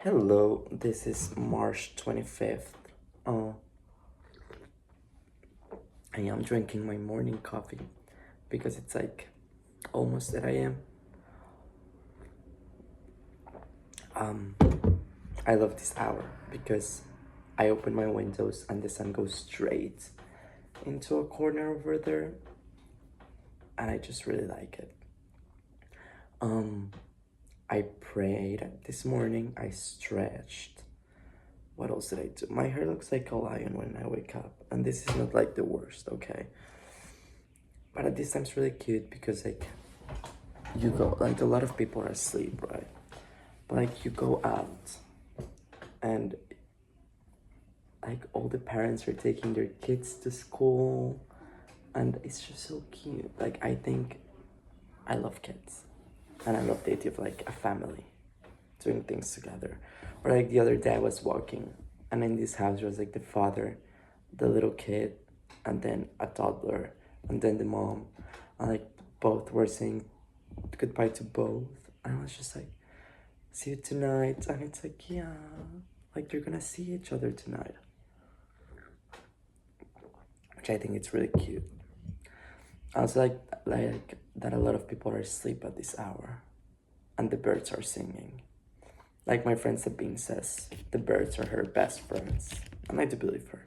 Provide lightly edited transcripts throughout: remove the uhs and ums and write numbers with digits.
Hello, this is March 25th. Uh, I am drinking my morning coffee because it's like almost 8 a.m. Um, I love this hour because I open my windows and the sun goes straight into a corner over there, and I just really like it. Um, I prayed this morning, I stretched. What else did I do? My hair looks like a lion when I wake up, and this is not like the worst, okay? But at this time, it's really cute because like you go, like a lot of people are asleep, right? But like you go out and like all the parents are taking their kids to school, and it's just so cute. Like I think I love kids, and I love the idea of like a family doing things together. Or like the other day I was walking, and in this house there was like the father, the little kid, and then a toddler, and then the mom, and like both were saying goodbye to both. And I was just like, see you tonight. And it's like, yeah, like you're gonna see each other tonight. Which I think it's really cute. I also like that a lot of people are asleep at this hour and the birds are singing. Like my friend Sabine says, the birds are her best friends. And I do believe her.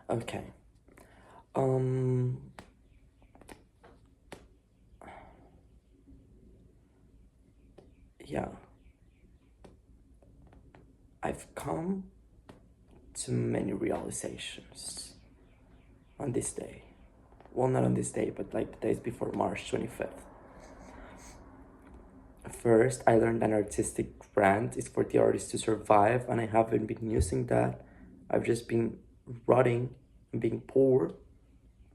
Okay. Um yeah. I've come to many realizations on this day. Well, not on this day, but like the days before March 25th. First, I learned an artistic grant is for the artist to survive, and I haven't been using that. I've just been rotting and being poor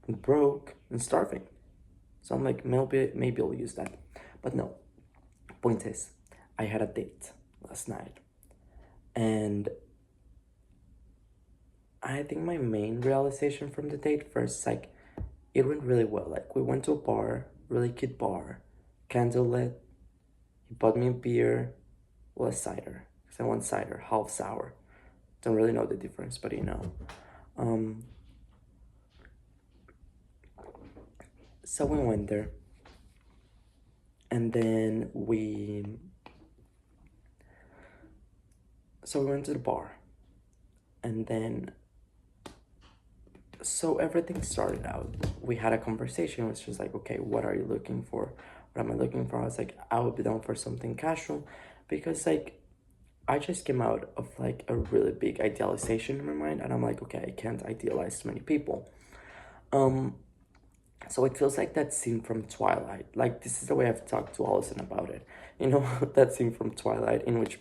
and broke and starving. So I'm like, maybe I'll use that. But no, point is, I had a date last night, and I think my main realization from the date first, like, it went really well. Like, we went to a bar, really cute bar, candlelit. He bought me a beer, well, a cider, because I want cider, half sour. Don't really know the difference, but you know. Um, so we went there, and then we went to the bar, and then so everything started out. We had a conversation, which was like, okay, what are you looking for? What am I looking for? I was like, I would be down for something casual, because like I just came out of like a really big idealization in my mind, and I'm like, okay, I can't idealize too many people. Um, so it feels like that scene from Twilight. Like this is the way I've talked to Allison about it. You know, that scene from Twilight in which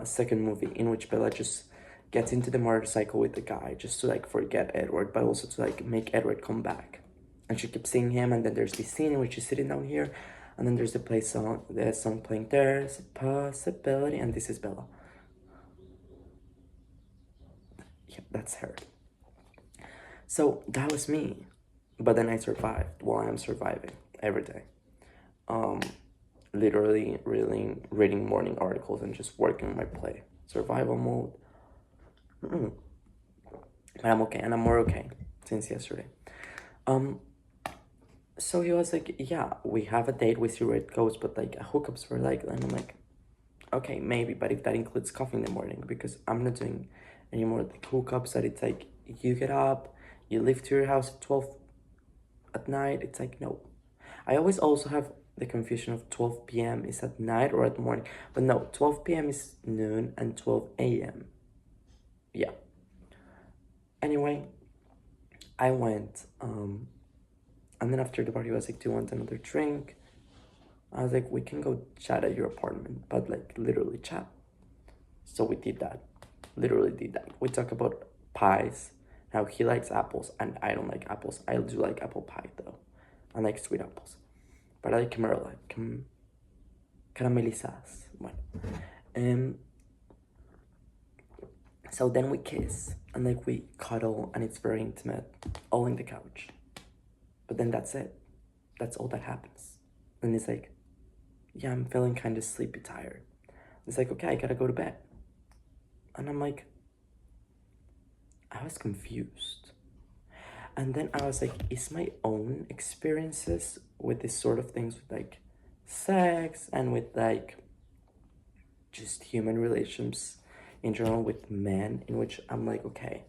second movie in which Bella just gets into the motorcycle with the guy just to like forget Edward, but also to like make Edward come back. And she keeps seeing him, and then there's this scene in which she's sitting down here, and then there's the song playing. There's a possibility, and this is Bella. Yeah, that's her. So that was me, but then I survived. While I'm surviving every day. Um, Literally reading morning articles and just working on my play. Survival mode. Mm-mm. But I'm okay, and I'm more okay since yesterday. Um, so he was like, yeah, we have a date, we see where it goes, but like hookups were like, and I'm like, okay, maybe, but if that includes coffee in the morning, because I'm not doing any more like hookups that it's like you get up, you leave to your house at 12 at night. It's like, no. I always also have the confusion of 12 p.m. is at night or at morning, but no, 12 p.m. is noon and 12 a.m. Yeah. Anyway, I went, and then after the party, I was like, do you want another drink? I was like, we can go chat at your apartment, but like literally chat. So we did that. Literally did that. We talk about pies. Now he likes apples, and I don't like apples. I do like apple pie though. I like sweet apples, but I like caramelizadas. Bueno. Um, so then we kiss, and like we cuddle, and it's very intimate, all in the couch. But then that's it. That's all that happens. And it's like, yeah, I'm feeling kind of sleepy tired. It's like, okay, I gotta go to bed. And I'm like, I was confused. And then I was like, it's my own experiences with this sort of things, with like sex and with like just human relations in general with men, in which I'm like, okay,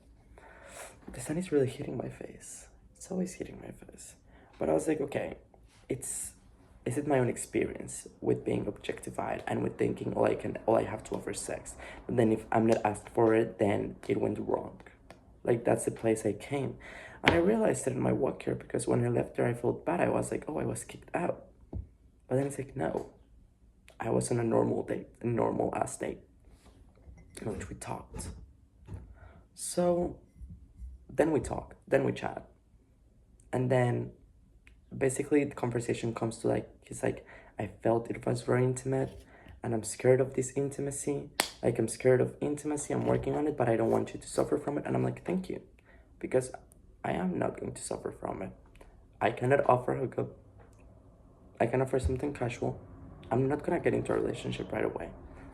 the sun is really hitting my face. It's always hitting my face. But I was like, okay, it's is it my own experience with being objectified and with thinking all I have to offer is sex. But then if I'm not asked for it, then it went wrong. Like that's the place I came. And I realized it in my walk here because when I left there I felt bad. I was like, oh, I was kicked out. But then it's like, no. I was on a normal date, a normal ass date, in which we talked. So then we talk, then we chat. And then basically the conversation comes to like, he's like, I felt it was very intimate and I'm scared of this intimacy. Like I'm scared of intimacy, I'm working on it, but I don't want you to suffer from it. And I'm like, thank you, because I am not going to suffer from it. I cannot offer hookup. I can offer something casual. I'm not gonna get into a relationship right away.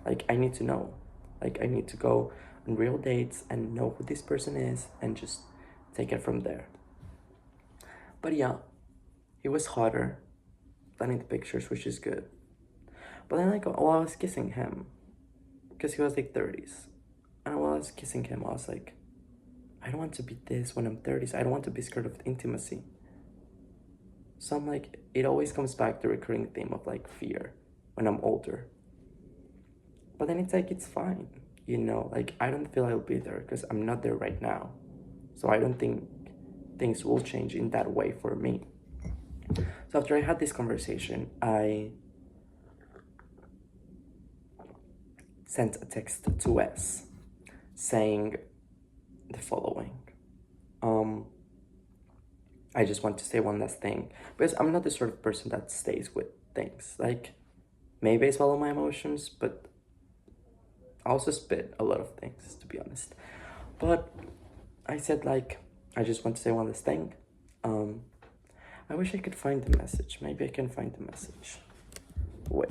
Like I need to know. Like I need to go on real dates and know who this person is and just take it from there. But yeah, he was hotter than in the pictures, which is good. But then like while I was kissing him, because he was like 30s, and while I was kissing him, I was like, I don't want to be this when I'm 30s. I don't want to be scared of intimacy. So I'm like, it always comes back to the recurring theme of like fear when I'm older. But then it's like, it's fine, you know, like I don't feel I'll be there because I'm not there right now. So I don't think things will change in that way for me. So after I had this conversation, I sent a text to Wes saying the following. I just want to say one last thing because I'm not the sort of person that stays with things. Like, maybe I swallow my emotions, but I also spit a lot of things, to be honest. But I said, like, I just want to say one last thing. I wish I could find the message. Maybe I can find the message. Wait.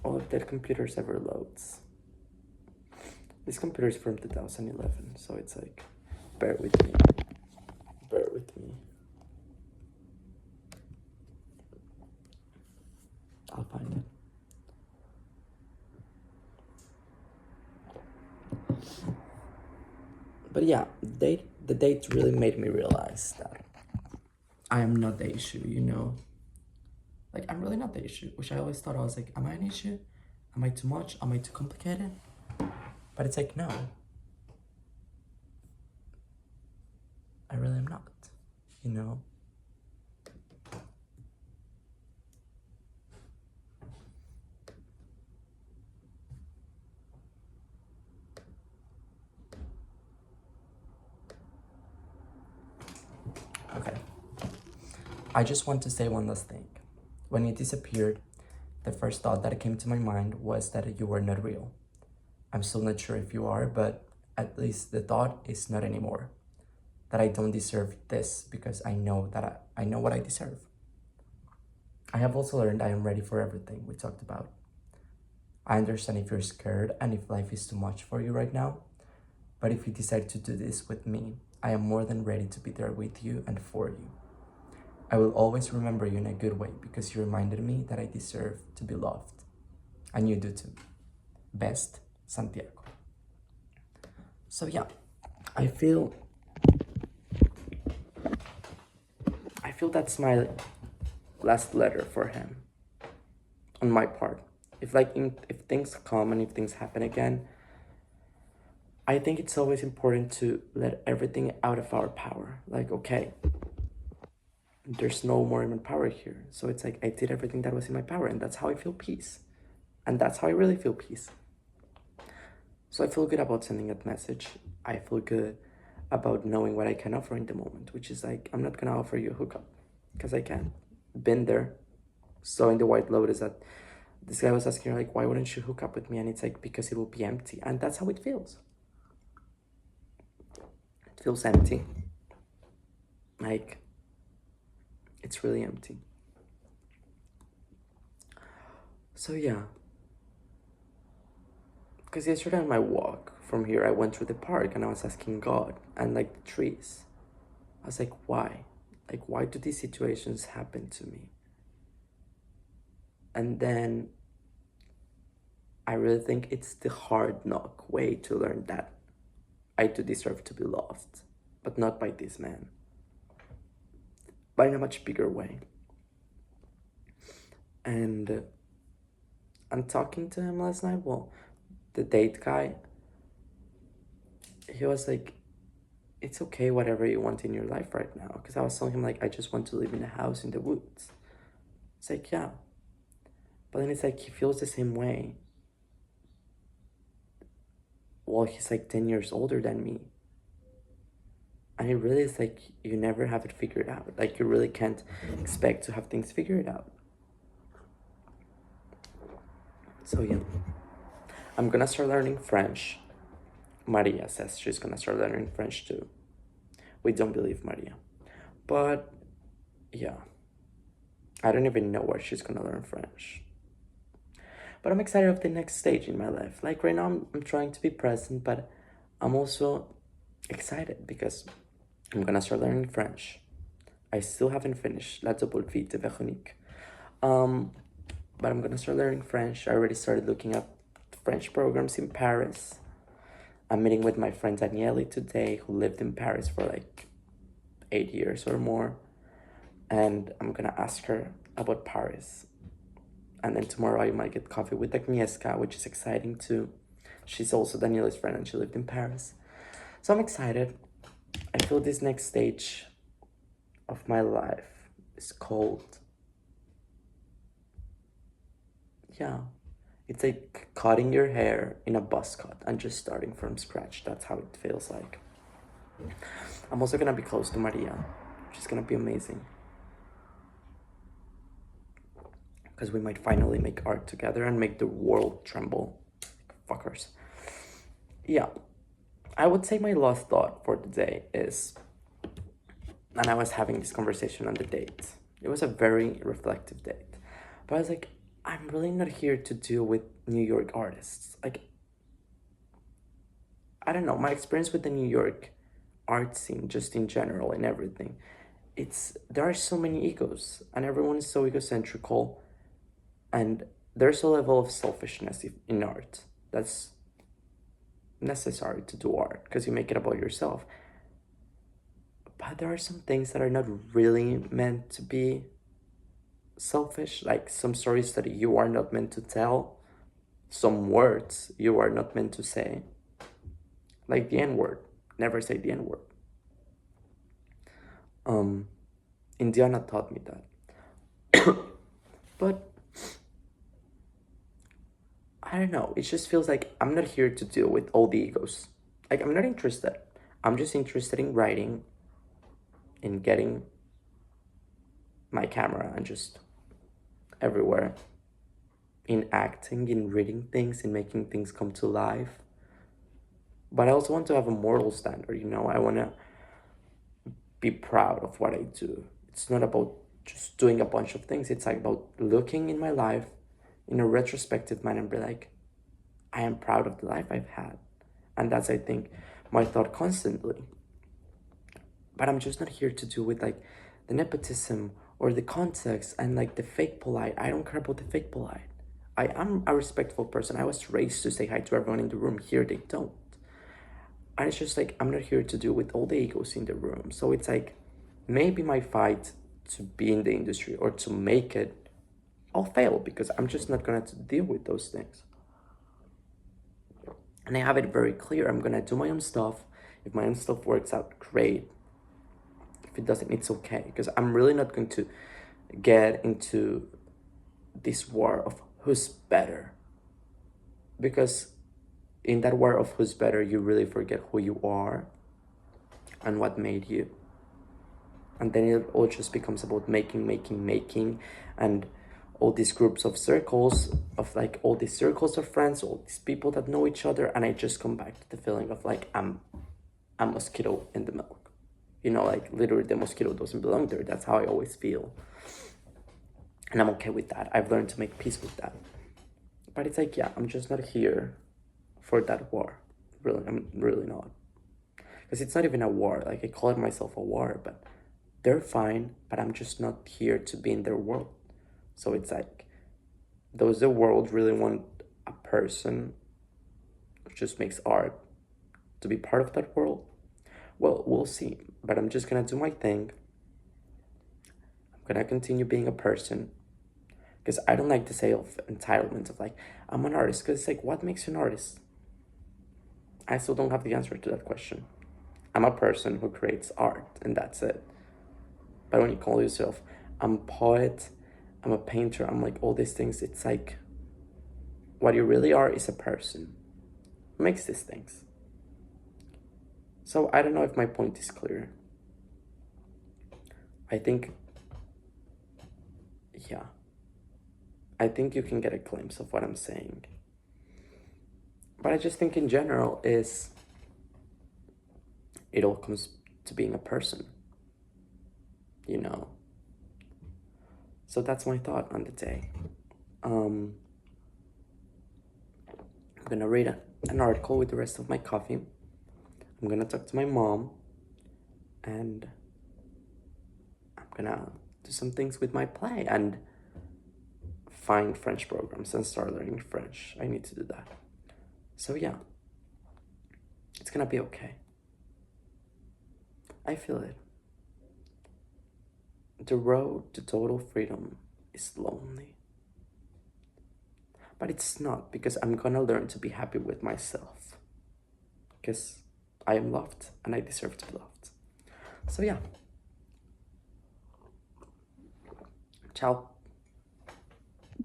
All of that computers ever loads. This computer is from 2011, so it's like, bear with me. Bear with me. I'll find it. But yeah, the date really made me realize that I am not the issue, you know? Like, I'm really not the issue, which I always thought I was like, am I an issue? Am I too much? Am I too complicated? But it's like, no. I really am not, you know? Okay. I just want to say one last thing. When you disappeared, the first thought that came to my mind was that you were not real. I'm still not sure if you are, but at least the thought is not anymore. That I don't deserve this because I know that I know what I deserve. I have also learned I am ready for everything we talked about. I understand if you're scared and if life is too much for you right now, but if you decide to do this with me, I am more than ready to be there with you and for you. I will always remember you in a good way because you reminded me that I deserve to be loved. And you do too. Best, Santiago. So yeah, I feel that's my last letter for him on my part. If things come and if things happen again, I think it's always important to let everything out of our power. Like, okay, there's no more in my power here. So it's like I did everything that was in my power, and that's how I feel peace. And that's how I really feel peace. So I feel good about sending that message. I feel good about knowing what I can offer in the moment, which is like, I'm not gonna offer you a hookup because I can't. Been there. So in the White Lotus that this guy was asking her, like, why wouldn't you hook up with me? And it's like, because it will be empty. And that's how it feels. It feels empty. Like, It's really empty. So yeah, because yesterday on my walk from here, I went through the park and I was asking God and like the trees. I was like, why? Like, why do these situations happen to me? And then I really think it's the hard knock way to learn that I do deserve to be loved, but not by this man, but in a much bigger way. And I'm talking to him last night. Well, the date guy, he was like, it's okay, whatever you want in your life right now. Because I was telling him, like, I just want to live in a house in the woods. It's like, yeah. But then it's like, he feels the same way. Well, he's like 10 years older than me. And it really is like, you never have it figured out. Like, you really can't expect to have things figured out. So, yeah. I'm gonna start learning French. Maria says she's gonna start learning French too. We don't believe Maria. But, yeah. I don't even know where she's gonna learn French. But I'm excited of the next stage in my life. Like right now, I'm trying to be present, but I'm also excited because I'm gonna start learning French. I still haven't finished La Double Vie de Véronique. But I'm gonna start learning French. I already started looking up French programs in Paris. I'm meeting with my friend Daniele today, who lived in Paris for like 8 years or more. And I'm gonna ask her about Paris. And then tomorrow I might get coffee with Agnieszka, which is exciting too. She's also Daniela's friend and she lived in Paris. So I'm excited. I feel this next stage of my life is called, yeah, it's like cutting your hair in a buzz cut and just starting from scratch. That's how it feels like. I'm also gonna be close to Maria. She's gonna be amazing. Because we might finally make art together and make the world tremble. Fuckers. Yeah. I would say my last thought for the day is, and I was having this conversation on the date. It was a very reflective date. But I was like, I'm really not here to deal with New York artists. Like, I don't know, my experience with the New York art scene, just in general and everything, there are so many egos and everyone is so egocentrical, and there's a level of selfishness in art that's necessary to do art because you make it about yourself. But there are some things that are not really meant to be selfish, like some stories that you are not meant to tell, some words you are not meant to say, like the N-word. Never say the N-word. Indiana taught me that. But I don't know, it just feels like I'm not here to deal with all the egos. Like, I'm not interested. I'm just interested in writing, in getting my camera and just everywhere, in acting, in reading things, in making things come to life. But I also want to have a moral standard, you know? I want to be proud of what I do. It's not about just doing a bunch of things. It's like about looking in my life in a retrospective manner and be like, I am proud of the life I've had. And that's, I think, my thought constantly. But I'm just not here to do with like the nepotism or the context and like the fake polite. I don't care about the fake polite. I am a respectful person. I was raised to say hi to everyone in the room. Here they don't. And it's just like, I'm not here to deal with all the egos in the room. So it's like, maybe my fight to be in the industry or to make it, I'll fail because I'm just not gonna deal with those things. And I have it very clear. I'm gonna do my own stuff. If my own stuff works out, great. If it doesn't, it's okay. Because I'm really not going to get into this war of who's better. Because in that war of who's better, you really forget who you are and what made you. And then it all just becomes about making, and all these groups of circles of like all these circles of friends, all these people that know each other, and I just come back to the feeling of like I'm a mosquito in the milk. You know, like literally the mosquito doesn't belong there. That's how I always feel. And I'm okay with that. I've learned to make peace with that. But it's like, yeah, I'm just not here for that war. Really, I'm really not. Because it's not even a war. Like, I call it myself a war, but they're fine, but I'm just not here to be in their world. So it's like, does the world really want a person who just makes art to be part of that world? Well, we'll see. But I'm just gonna do my thing. I'm gonna continue being a person. Because I don't like to say of entitlement of like, I'm an artist. Because it's like, what makes you an artist? I still don't have the answer to that question. I'm a person who creates art, and that's it. But when you call yourself, I'm a poet, I'm a painter, I'm like all these things, it's like, what you really are is a person who makes these things. So I don't know if my point is clear. I think, yeah, I think you can get a glimpse of what I'm saying. But I just think in general is, it all comes to being a person, you know? So that's my thought on the day. I'm gonna read an article with the rest of my coffee. I'm gonna talk to my mom, and I'm gonna do some things with my play and find French programs and start learning French. I need to do that. So yeah, it's gonna be okay. I feel it. The road to total freedom is lonely. But it's not, because I'm gonna learn to be happy with myself. Because I am loved and I deserve to be loved. So yeah. Ciao.